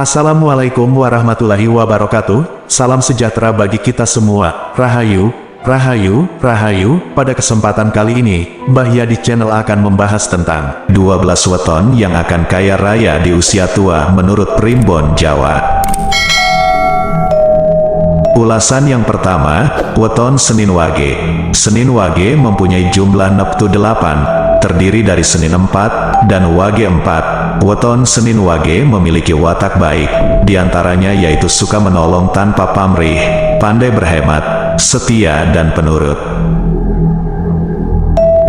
Assalamualaikum warahmatullahi wabarakatuh, salam sejahtera bagi kita semua, Rahayu, Rahayu, Rahayu. Pada kesempatan kali ini, Mbah Yadi Channel akan membahas tentang 12 weton yang akan kaya raya di usia tua menurut Primbon Jawa. Ulasan yang pertama, weton Senin Wage. Senin Wage mempunyai jumlah neptu 8, terdiri dari Senin 4 dan Wage 4. Weton Senin Wage memiliki watak baik, diantaranya yaitu suka menolong tanpa pamrih, pandai berhemat, setia dan penurut.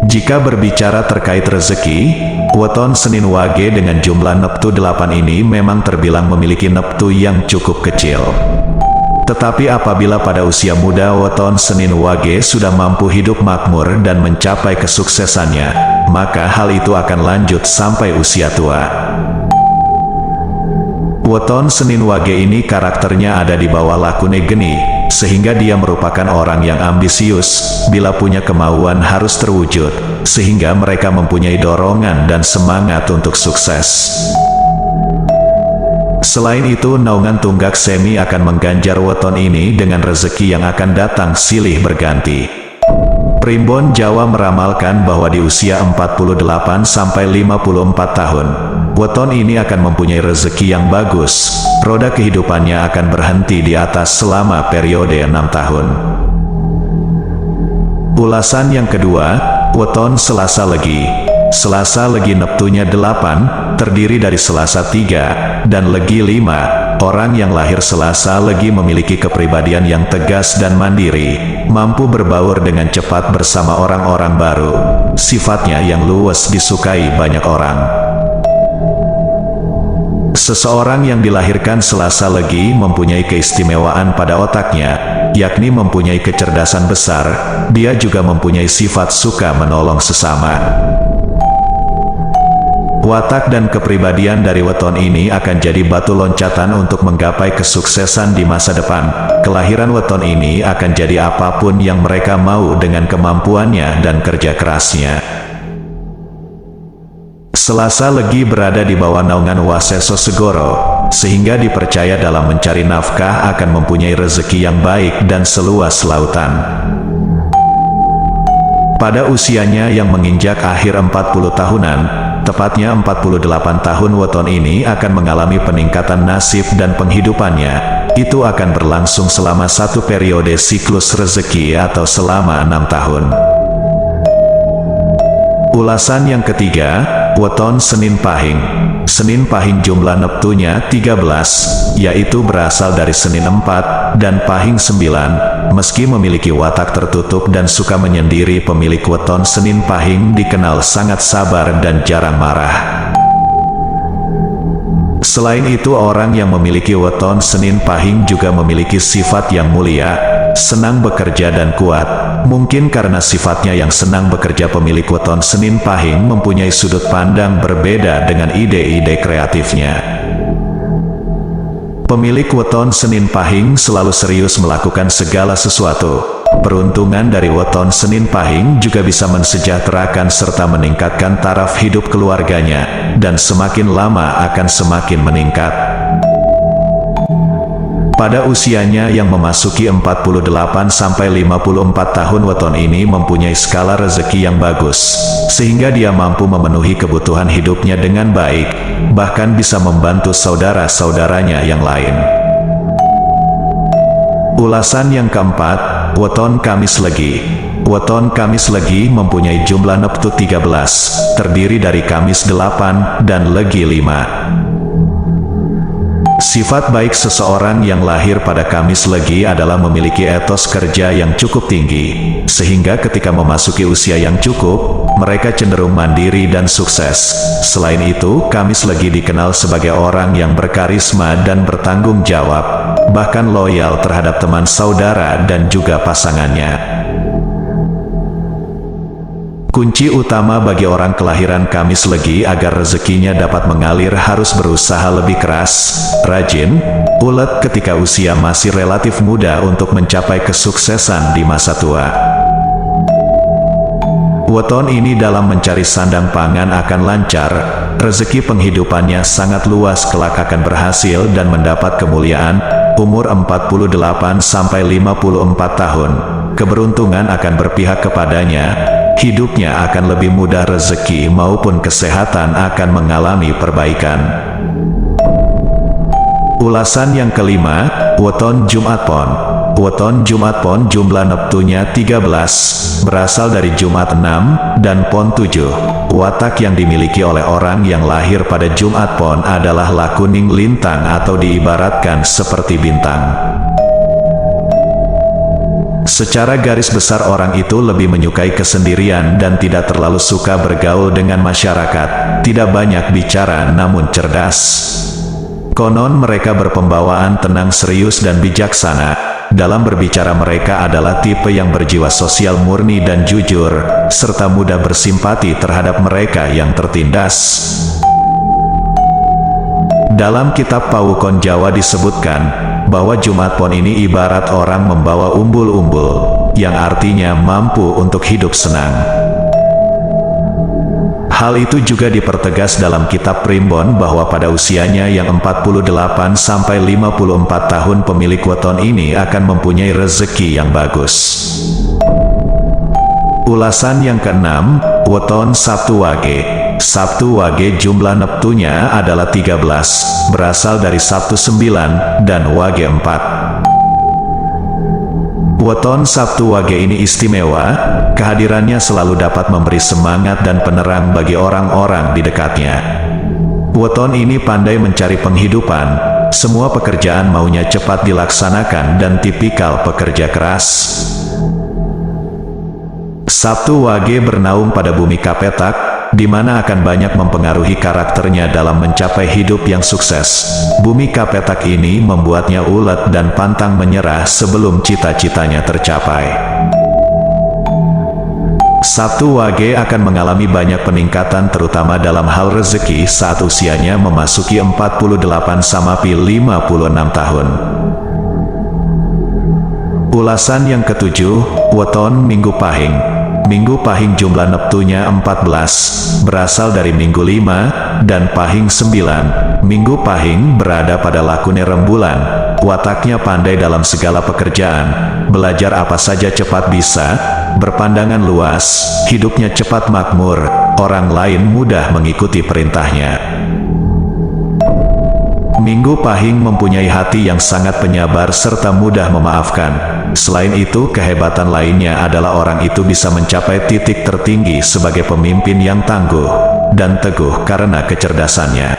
Jika berbicara terkait rezeki, weton Senin Wage dengan jumlah neptu 8 ini memang terbilang memiliki neptu yang cukup kecil. Tetapi apabila pada usia muda weton Senin Wage sudah mampu hidup makmur dan mencapai kesuksesannya, maka hal itu akan lanjut sampai usia tua. Weton Senin Wage ini karakternya ada di bawah lakune geni, sehingga dia merupakan orang yang ambisius, bila punya kemauan harus terwujud, sehingga mereka mempunyai dorongan dan semangat untuk sukses. Selain itu, naungan tunggak semi akan mengganjar weton ini dengan rezeki yang akan datang silih berganti. Primbon Jawa meramalkan bahwa di usia 48 sampai 54 tahun, weton ini akan mempunyai rezeki yang bagus. Roda kehidupannya akan berhenti di atas selama periode 6 tahun. Ulasan yang kedua, weton Selasa Legi. Selasa Legi neptunya 8, terdiri dari Selasa 3 dan Legi 5. Orang yang lahir Selasa Legi memiliki kepribadian yang tegas dan mandiri, mampu berbaur dengan cepat bersama orang-orang baru. Sifatnya yang luwes disukai banyak orang. Seseorang yang dilahirkan Selasa Legi mempunyai keistimewaan pada otaknya, yakni mempunyai kecerdasan besar. Dia juga mempunyai sifat suka menolong sesama. Watak dan kepribadian dari weton ini akan jadi batu loncatan untuk menggapai kesuksesan di masa depan. Kelahiran weton ini akan jadi apapun yang mereka mau dengan kemampuannya dan kerja kerasnya. Selasa Legi berada di bawah naungan Waseso Segoro, sehingga dipercaya dalam mencari nafkah akan mempunyai rezeki yang baik dan seluas lautan. Pada usianya yang menginjak akhir 40 tahunan, tepatnya 48 tahun, weton ini akan mengalami peningkatan nasib dan penghidupannya. Itu akan berlangsung selama satu periode siklus rezeki atau selama 6 tahun. Ulasan yang ketiga, weton Senin Pahing. Senin Pahing jumlah neptunya 13, yaitu berasal dari Senin 4 dan Pahing 9. Meski memiliki watak tertutup dan suka menyendiri, pemilik weton Senin Pahing dikenal sangat sabar dan jarang marah. Selain itu, orang yang memiliki weton Senin Pahing juga memiliki sifat yang mulia, senang bekerja dan kuat. Mungkin karena sifatnya yang senang bekerja, pemilik weton Senin Pahing mempunyai sudut pandang berbeda dengan ide-ide kreatifnya. Pemilik weton Senin Pahing selalu serius melakukan segala sesuatu. Peruntungan dari weton Senin Pahing juga bisa mensejahterakan serta meningkatkan taraf hidup keluarganya, dan semakin lama akan semakin meningkat. Pada usianya yang memasuki 48 sampai 54 tahun, weton ini mempunyai skala rezeki yang bagus, sehingga dia mampu memenuhi kebutuhan hidupnya dengan baik, bahkan bisa membantu saudara-saudaranya yang lain. Ulasan yang keempat, weton Kamis Legi. Weton Kamis Legi mempunyai jumlah neptu 13, terdiri dari Kamis 8 dan Legi 5. Sifat baik seseorang yang lahir pada Kamis Legi adalah memiliki etos kerja yang cukup tinggi, sehingga ketika memasuki usia yang cukup, mereka cenderung mandiri dan sukses. Selain itu, Kamis Legi dikenal sebagai orang yang berkarisma dan bertanggung jawab, bahkan loyal terhadap teman saudara dan juga pasangannya. Kunci utama bagi orang kelahiran Kamis Legi agar rezekinya dapat mengalir harus berusaha lebih keras, rajin, ulet ketika usia masih relatif muda untuk mencapai kesuksesan di masa tua. Weton ini dalam mencari sandang pangan akan lancar, rezeki penghidupannya sangat luas, kelak akan berhasil dan mendapat kemuliaan. Umur 48-54 tahun, keberuntungan akan berpihak kepadanya. Hidupnya akan lebih mudah, rezeki maupun kesehatan akan mengalami perbaikan. Ulasan yang kelima, weton Jumat Pon. Weton Jumat Pon jumlah neptunya 13, berasal dari Jumat 6 dan Pon 7. Watak yang dimiliki oleh orang yang lahir pada Jumat Pon adalah lakuning lintang atau diibaratkan seperti bintang. Secara garis besar orang itu lebih menyukai kesendirian dan tidak terlalu suka bergaul dengan masyarakat, tidak banyak bicara namun cerdas. Konon mereka berpembawaan tenang, serius dan bijaksana. Dalam berbicara mereka adalah tipe yang berjiwa sosial murni dan jujur, serta mudah bersimpati terhadap mereka yang tertindas. Dalam kitab Pawukon Jawa disebutkan bahwa Jumat Pon ini ibarat orang membawa umbul-umbul, yang artinya mampu untuk hidup senang. Hal itu juga dipertegas dalam kitab Primbon bahwa pada usianya yang 48-54 tahun pemilik weton ini akan mempunyai rezeki yang bagus. Ulasan yang keenam, weton Sabtu Wage. Sabtu Wage jumlah neptunya adalah 13, berasal dari Sabtu 9 dan Wage 4. Weton Sabtu Wage ini istimewa, kehadirannya selalu dapat memberi semangat dan penerang bagi orang-orang di dekatnya. Weton ini pandai mencari penghidupan, semua pekerjaan maunya cepat dilaksanakan dan tipikal pekerja keras. Sabtu Wage bernaung pada bumi Kapetak, di mana akan banyak mempengaruhi karakternya dalam mencapai hidup yang sukses. Bumi Kapetak ini membuatnya ulet dan pantang menyerah sebelum cita-citanya tercapai. Sabtu Wage akan mengalami banyak peningkatan terutama dalam hal rezeki saat usianya memasuki 48-56 tahun. Ulasan yang ketujuh, weton Minggu Pahing. Minggu Pahing jumlah neptunya 14, berasal dari Minggu 5 dan Pahing 9. Minggu Pahing berada pada lakune rembulan, wataknya pandai dalam segala pekerjaan, belajar apa saja cepat bisa, berpandangan luas, hidupnya cepat makmur, orang lain mudah mengikuti perintahnya. Minggu Pahing mempunyai hati yang sangat penyabar serta mudah memaafkan. Selain itu, kehebatan lainnya adalah orang itu bisa mencapai titik tertinggi sebagai pemimpin yang tangguh dan teguh karena kecerdasannya.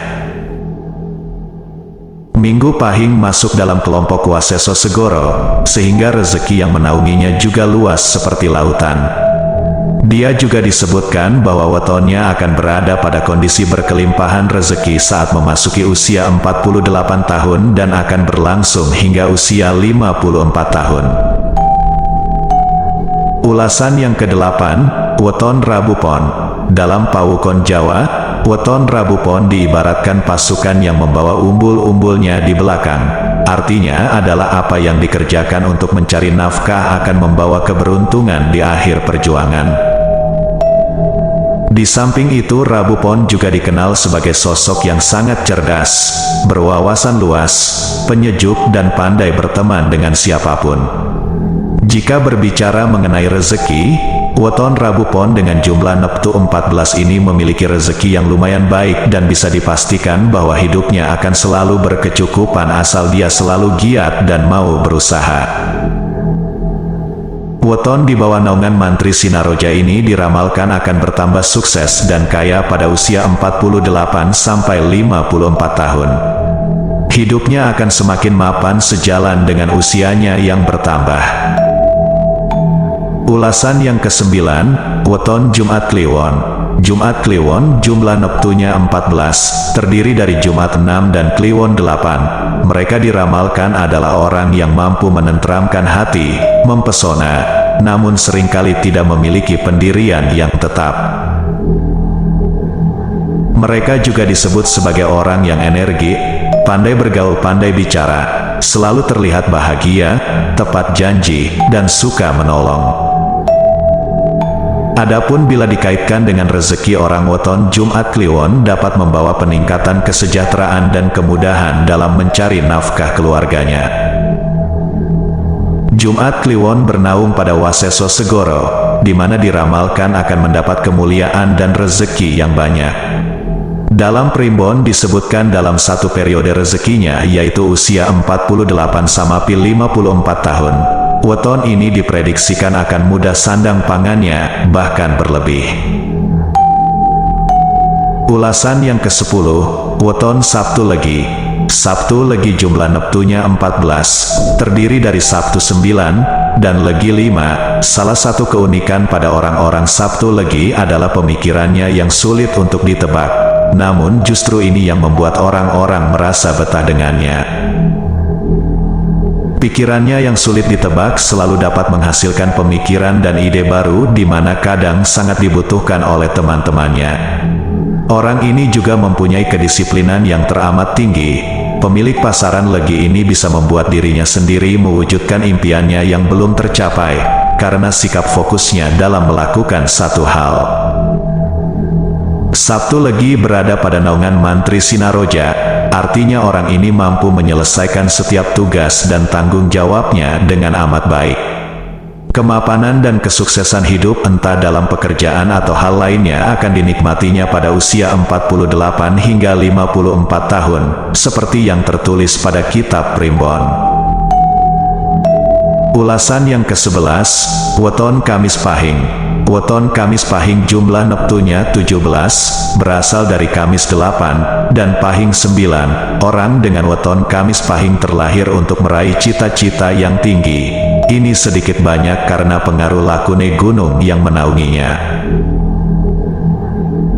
Minggu Pahing masuk dalam kelompok Waseso Segoro, sehingga rezeki yang menaunginya juga luas seperti lautan. Dia juga disebutkan bahwa wetonnya akan berada pada kondisi berkelimpahan rezeki saat memasuki usia 48 tahun dan akan berlangsung hingga usia 54 tahun. Ulasan yang kedelapan, weton Rabu Pon. Dalam Pawukon Jawa, weton Rabu Pon diibaratkan pasukan yang membawa umbul-umbulnya di belakang. Artinya adalah apa yang dikerjakan untuk mencari nafkah akan membawa keberuntungan di akhir perjuangan. Di samping itu, Rabu Pon juga dikenal sebagai sosok yang sangat cerdas, berwawasan luas, penyejuk dan pandai berteman dengan siapapun. Jika berbicara mengenai rezeki, weton Rabu Pon dengan jumlah neptu 14 ini memiliki rezeki yang lumayan baik dan bisa dipastikan bahwa hidupnya akan selalu berkecukupan asal dia selalu giat dan mau berusaha. Weton di bawah naungan Mantri Sinaroja ini diramalkan akan bertambah sukses dan kaya pada usia 48-54 tahun. Hidupnya akan semakin mapan sejalan dengan usianya yang bertambah. Ulasan yang kesembilan, weton Jumat Kliwon. Jumat Kliwon jumlah neptunya 14, terdiri dari Jumat 6 dan Kliwon 8. Mereka diramalkan adalah orang yang mampu menenteramkan hati, mempesona, namun seringkali tidak memiliki pendirian yang tetap. Mereka juga disebut sebagai orang yang energi, pandai bergaul, pandai bicara, selalu terlihat bahagia, tepat janji, dan suka menolong. Adapun bila dikaitkan dengan rezeki orang weton, Jumat Kliwon dapat membawa peningkatan kesejahteraan dan kemudahan dalam mencari nafkah keluarganya. Jumat Kliwon bernaung pada Waseso Segoro, di mana diramalkan akan mendapat kemuliaan dan rezeki yang banyak. Dalam Primbon disebutkan dalam satu periode rezekinya, yaitu usia 48 sampai 54 tahun. Weton ini diprediksikan akan mudah sandang pangannya, bahkan berlebih. Ulasan yang ke-10, weton Sabtu Legi. Sabtu Legi jumlah neptunya 14, terdiri dari Sabtu 9, dan Legi 5. Salah satu keunikan pada orang-orang Sabtu Legi adalah pemikirannya yang sulit untuk ditebak. Namun justru ini yang membuat orang-orang merasa betah dengannya. Pikirannya yang sulit ditebak selalu dapat menghasilkan pemikiran dan ide baru, di mana kadang sangat dibutuhkan oleh teman-temannya. Orang ini juga mempunyai kedisiplinan yang teramat tinggi. Pemilik pasaran Legi ini bisa membuat dirinya sendiri mewujudkan impiannya yang belum tercapai, karena sikap fokusnya dalam melakukan satu hal. Sabtu Legi berada pada naungan Mantri Sinaroja, artinya orang ini mampu menyelesaikan setiap tugas dan tanggung jawabnya dengan amat baik. Kemapanan dan kesuksesan hidup entah dalam pekerjaan atau hal lainnya akan dinikmatinya pada usia 48 hingga 54 tahun, seperti yang tertulis pada kitab Primbon. Ulasan yang ke-11, weton Kamis Pahing. Weton Kamis Pahing jumlah neptunya 17, berasal dari Kamis 8, dan Pahing 9. Orang dengan weton Kamis Pahing terlahir untuk meraih cita-cita yang tinggi. Ini sedikit banyak karena pengaruh lakune gunung yang menaunginya.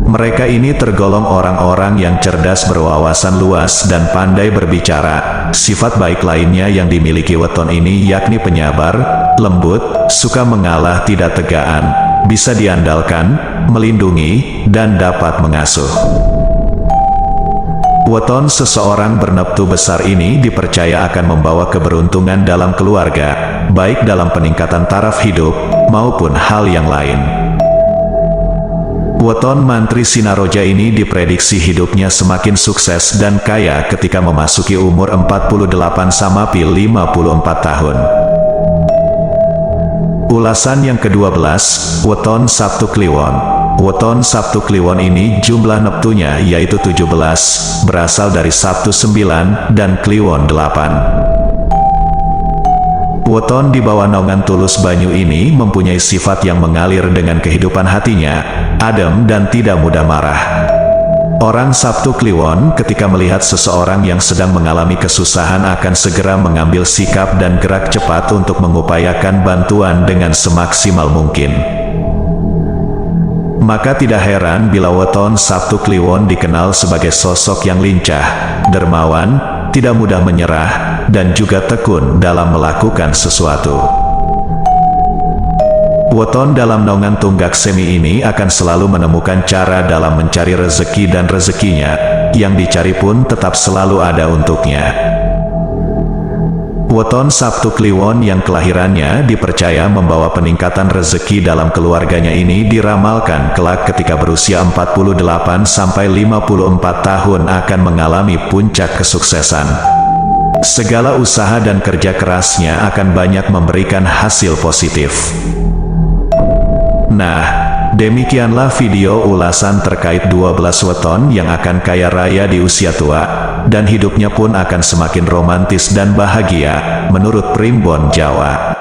Mereka ini tergolong orang-orang yang cerdas, berwawasan luas, dan pandai berbicara. Sifat baik lainnya yang dimiliki weton ini yakni penyabar, lembut, suka mengalah, tidak tegaan, bisa diandalkan, melindungi, dan dapat mengasuh. Weton seseorang berneptu besar ini dipercaya akan membawa keberuntungan dalam keluarga, baik dalam peningkatan taraf hidup, maupun hal yang lain. Weton Mantri Sinaroja ini diprediksi hidupnya semakin sukses dan kaya ketika memasuki umur 48 sampai 54 tahun. Ulasan yang ke-12, weton Sabtu Kliwon. Weton Sabtu Kliwon ini jumlah neptunya yaitu 17, berasal dari Sabtu 9 dan Kliwon 8. Weton di bawah naungan Tulus Banyu ini mempunyai sifat yang mengalir dengan kehidupan hatinya, adem dan tidak mudah marah. Orang Sabtu Kliwon ketika melihat seseorang yang sedang mengalami kesusahan akan segera mengambil sikap dan gerak cepat untuk mengupayakan bantuan dengan semaksimal mungkin. Maka tidak heran bila weton Sabtu Kliwon dikenal sebagai sosok yang lincah, dermawan, tidak mudah menyerah, dan juga tekun dalam melakukan sesuatu. Weton dalam naungan Tunggak Semi ini akan selalu menemukan cara dalam mencari rezeki, dan rezekinya yang dicari pun tetap selalu ada untuknya. Weton Sabtu Kliwon yang kelahirannya dipercaya membawa peningkatan rezeki dalam keluarganya ini diramalkan kelak ketika berusia 48 sampai 54 tahun akan mengalami puncak kesuksesan. Segala usaha dan kerja kerasnya akan banyak memberikan hasil positif. Nah, demikianlah video ulasan terkait 12 weton yang akan kaya raya di usia tua, dan hidupnya pun akan semakin romantis dan bahagia, menurut Primbon Jawa.